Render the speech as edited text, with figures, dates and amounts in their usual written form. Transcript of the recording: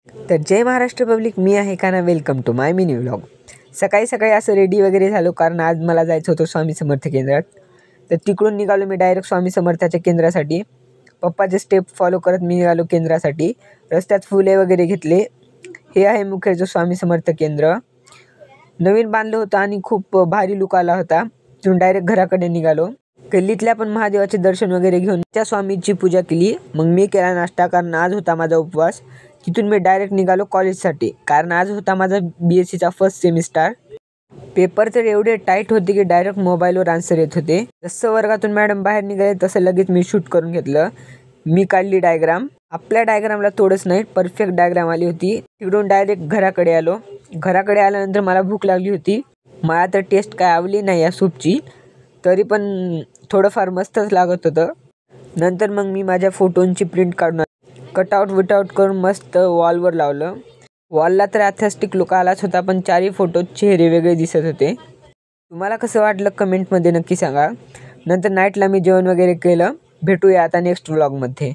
तर जय महाराष्ट्र पब्लिक, मी आहे काना. Welcome to my mini vlog. सकाळी सकाळी असं रेडी वगैरे झालो, कारण आज मला जायचं होतं स्वामी समर्थ केंद्रात. तर तिकडून निघालो मी डायरेक्ट स्वामी समर्थाच्या केंद्रासाठी. पप्पाचे स्टेप फॉलो करत मी निघालो केंद्रासाठी. रस्त्यात फुले वगैरे घेतले. हे आहे मुख्यचं स्वामी समर्थ केंद्र. नवीन बांधलं होतं आणि खूप भारी लुक आला होता. तिथून डायरेक्ट घराकडे निघालो. गल्लीतल्या पण महादेवाचे दर्शन वगैरे घेऊन त्या स्वामीची पूजा केली. मग मी केला नाश्ता, कारण आज होता माझा उपवास. तिथून मी डायरेक्ट निघालो कॉलेजसाठी, कारण आज होता माझा BSCचा फर्स्ट सेमिस्टर. पेपर तर एवढे टाईट होते की डायरेक्ट मोबाईलवर आन्सर येत होते. जसं वर्गातून मॅडम बाहेर निघाले तसं लगेच मी शूट करून घेतलं. मी काढली डायग्राम. आपल्या डायग्रामला थोडंच नाही, परफेक्ट डायग्राम आली होती. तिकडून डायरेक्ट घराकडे आलो. घराकडे आल्यानंतर मला भूक लागली होती. मला तर टेस्ट काय आवडली नाही या सूपची, तरी पण थोडंफार मस्तच लागत होतं. नंतर मग मी माझ्या फोटोंची प्रिंट काढून कटआउट करून मस्त वॉलवर लावलं. वॉलला तर ॲथेस्टिक लुक आलाच होता, पण चारही फोटोत चेहरे वेगळे दिसत होते. तुम्हाला कसं वाटलं कमेंटमध्ये नक्की सांगा. नंतर नाईटला मी जेवण वगैरे केलं. भेटूया आता नेक्स्ट व्लॉगमध्ये.